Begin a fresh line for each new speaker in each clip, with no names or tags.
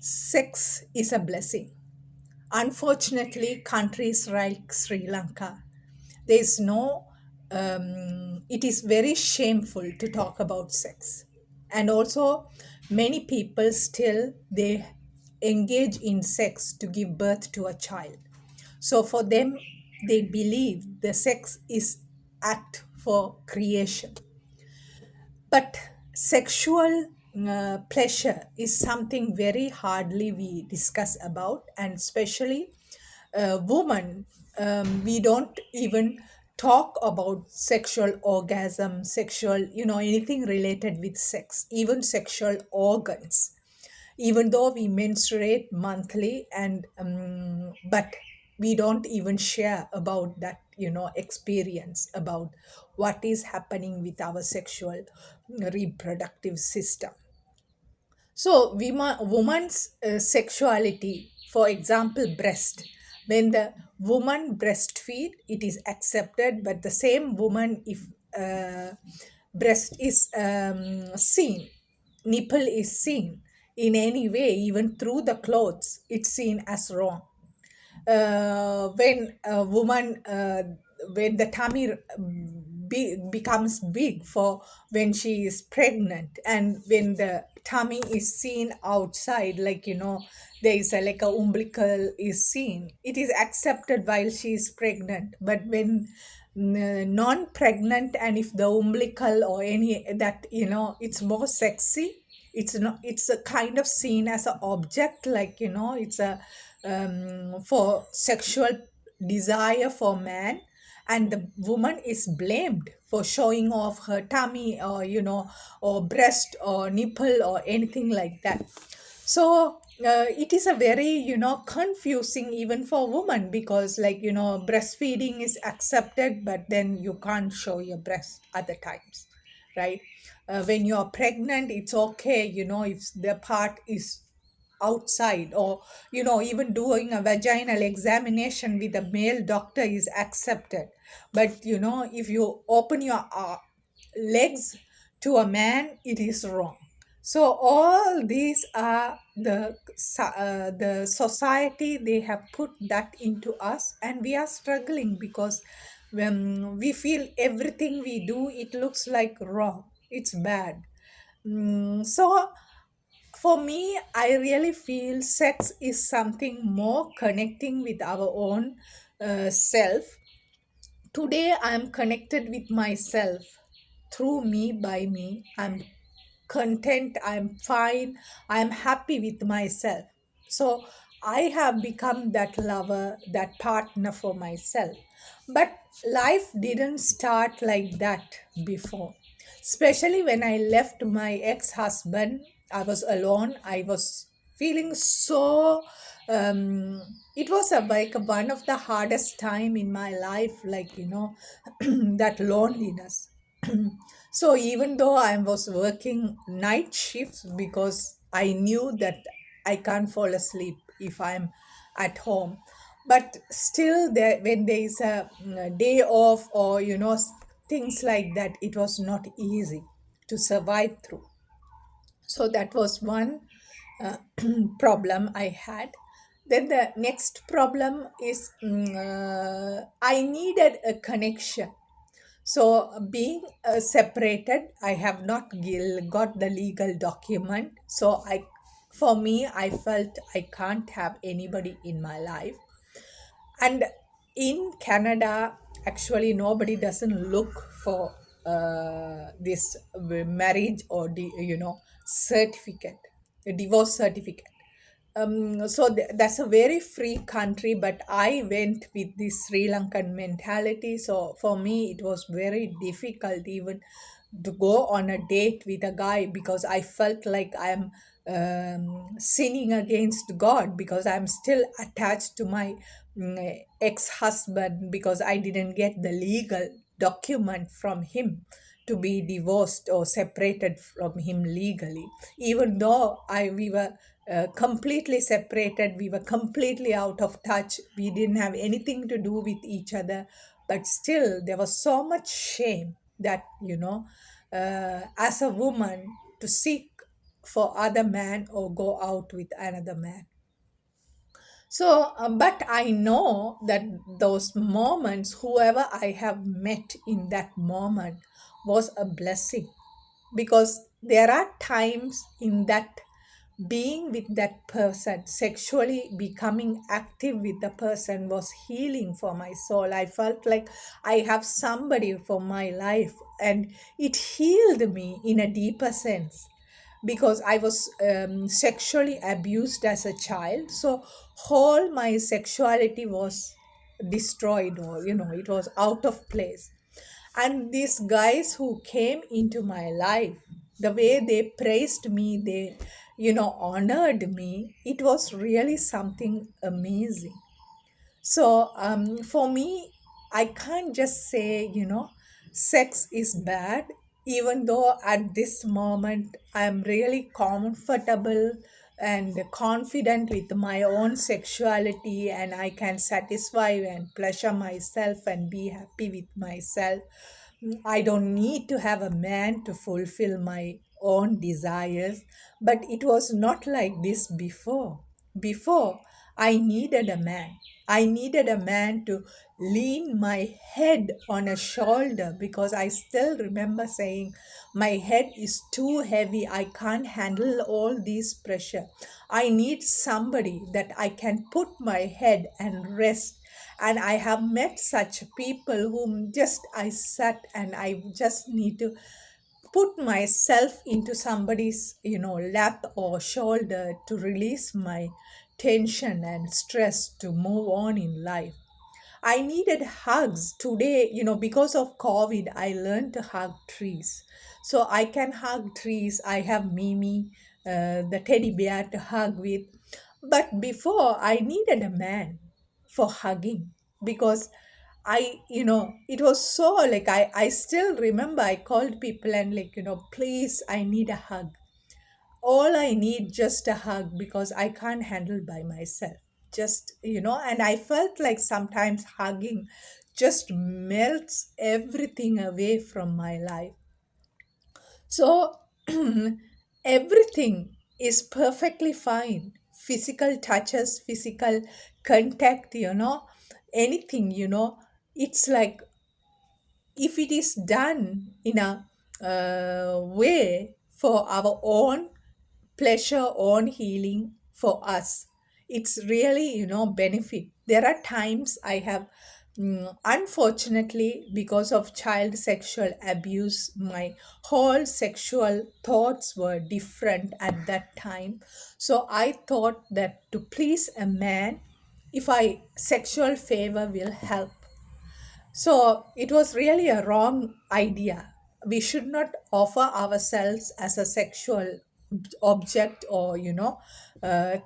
Sex is a blessing. Unfortunately, countries like Sri Lanka, there is no, it is very shameful to talk about sex. And also, many people still they engage in sex to give birth to a child. So for them, they believe the sex is act for creation. But sexual pleasure is something very hardly we discuss about, and especially women, we don't even talk about sexual orgasm, sexual, anything related with sex, even sexual organs, even though we menstruate monthly and but we don't even share about that experience about what is happening with our sexual reproductive system. So woman's sexuality, for example, breast, when the woman breastfeed, it is accepted, but the same woman, if breast is seen, nipple is seen in any way, even through the clothes, it's seen as wrong. When a woman, when the tummy becomes big for when she is pregnant, and when the tummy is seen outside, like there is a like a umbilical is seen, it is accepted while she is pregnant. But when non-pregnant, and if the umbilical or any that, it's more sexy, it's not, it's a kind of seen as an object, like it's a for sexual desire for man, and the woman is blamed for showing off her tummy, or or breast or nipple or anything like that. So it is a very confusing even for women, because like breastfeeding is accepted, but then you can't show your breast other times, right? When you're pregnant, it's okay, if the part is outside, or even doing a vaginal examination with a male doctor is accepted. But if you open your legs to a man, it is wrong. So all these are the society, they have put that into us, and we are struggling because when we feel everything we do, it looks like wrong, it's bad. So for me, I really feel sex is something more connecting with our own self. Today, I'm connected with myself through me, by me. I'm content, I'm fine, I'm happy with myself. So, I have become that lover, that partner for myself. But life didn't start like that before. Especially when I left my ex husband, I was alone. I was feeling so it was like one of the hardest time in my life, like that loneliness. So even though I was working night shifts, because I knew that I can't fall asleep if I'm at home, but still there, when there is a day off, or things like that, it was not easy to survive through. So that was one uh, problem I had. Then the next problem is I needed a connection. So being separated, I have not got the legal document. So for me, I felt I can't have anybody in my life. And in Canada, actually, nobody doesn't look for this marriage or certificate, a divorce certificate. So that's a very free country, but I went with this Sri Lankan mentality. So for me, it was very difficult even to go on a date with a guy, because I felt like I'm sinning against God, because I'm still attached to my ex-husband, because I didn't get the legal document from him to be divorced or separated from him legally. Even though we were completely separated, we were completely out of touch, we didn't have anything to do with each other, but still there was so much shame that as a woman, to seek for other man or go out with another man. So, but I know that those moments, whoever I have met in that moment, was a blessing, because there are times in that being with that person, sexually becoming active with the person, was healing for my soul. I felt like I have somebody for my life, and it healed me in a deeper sense, because I was sexually abused as a child. So whole my sexuality was destroyed, or it was out of place. And these guys who came into my life, the way they praised me, they honored me, it was really something amazing. So for me, I can't just say, sex is bad, even though at this moment I'm really comfortable and confident with my own sexuality, and I can satisfy and pleasure myself and be happy with myself. I don't need to have a man to fulfill my own desires, but it was not like this before. Before, I needed a man. I needed a man to lean my head on a shoulder, because I still remember saying, my head is too heavy. I can't handle all this pressure. I need somebody that I can put my head and rest. And I have met such people whom just I sat and I just need to put myself into somebody's lap or shoulder to release my tension and stress to move on in life. I needed hugs today, because of COVID. I learned to hug trees. So I can hug trees. I have Mimi, the teddy bear, to hug with. But before, I needed a man for hugging, because it was so like, I still remember I called people and, like, please, I need a hug. All I need just a hug, because I can't handle by myself. Just, and I felt like sometimes hugging just melts everything away from my life. So everything is perfectly fine. Physical touches, physical contact, anything, it's like, if it is done in a way for our own pleasure, own healing for us, it's really benefit. There are times I have, unfortunately, because of child sexual abuse, my whole sexual thoughts were different at that time. So I thought that to please a man, if I sexual favor will help. So it was really a wrong idea. We should not offer ourselves as a sexual object, or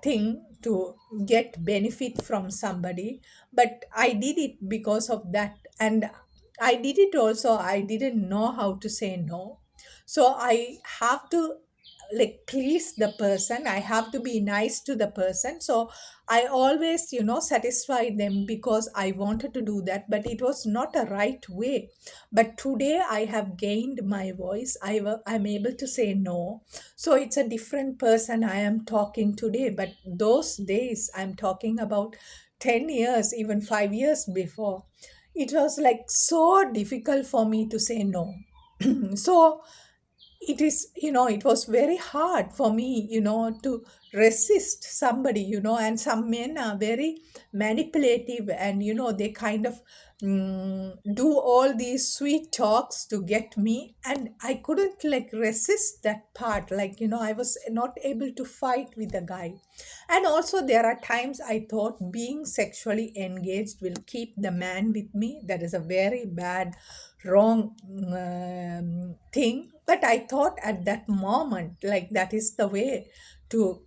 thing to get benefit from somebody. But I did it because of that, and I did it also. I didn't know how to say no. So I have to, like, please the person. I have to be nice to the person. So I always, satisfy them, because I wanted to do that, but it was not a right way. But today I have gained my voice. I'm able to say no. So it's a different person I am talking today. But those days, I'm talking about 10 years, even 5 years before, it was like so difficult for me to say no. So it is, it was very hard for me, to resist somebody, and some men are very manipulative, and they kind of do all these sweet talks to get me, and I couldn't, like, resist that part. Like, I was not able to fight with the guy. And also there are times I thought being sexually engaged will keep the man with me. That is a very bad, wrong thing. But I thought at that moment, like, that is the way to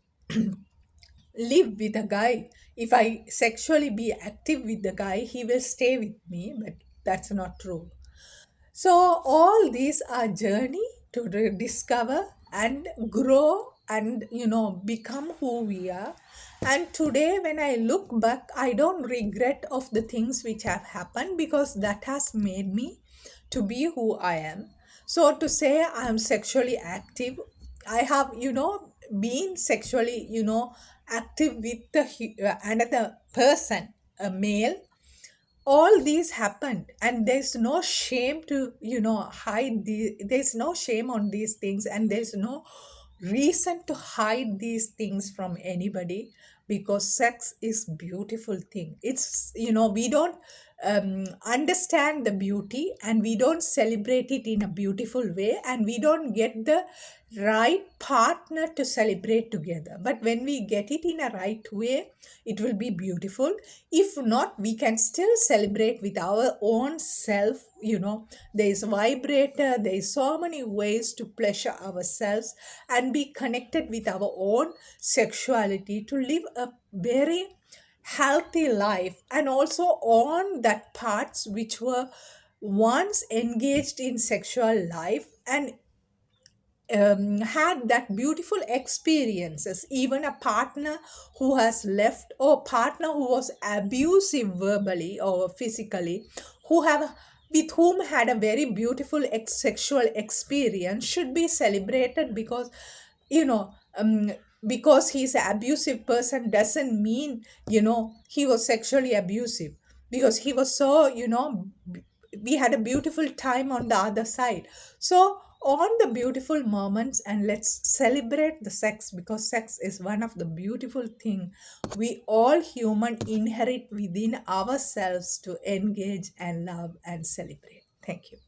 live with a guy. If I sexually be active with the guy, he will stay with me. But that's not true. So all these are journey to discover and grow and, become who we are. And today when I look back, I don't regret of the things which have happened, because that has made me to be who I am. So to say I am sexually active, I have, been sexually, active with another person, a male. All these happened, and there's no shame to, hide there's no shame on these things, and there's no reason to hide these things from anybody, because sex is beautiful thing. It's, we don't understand the beauty, and we don't celebrate it in a beautiful way, and we don't get the right partner to celebrate together. But when we get it in a right way, it will be beautiful. If not, we can still celebrate with our own self. There is vibrator, there is so many ways to pleasure ourselves and be connected with our own sexuality, to live a very healthy life, and also on that parts which were once engaged in sexual life, and had that beautiful experiences. Even a partner who has left, or partner who was abusive verbally or physically, who have with whom had a very beautiful sexual experience, should be celebrated, because you know um, because he's an abusive person doesn't mean he was sexually abusive, because he was so, we had a beautiful time on the other side. So on the beautiful moments, and let's celebrate the sex, because sex is one of the beautiful thing we all human inherit within ourselves to engage and love and celebrate. Thank you.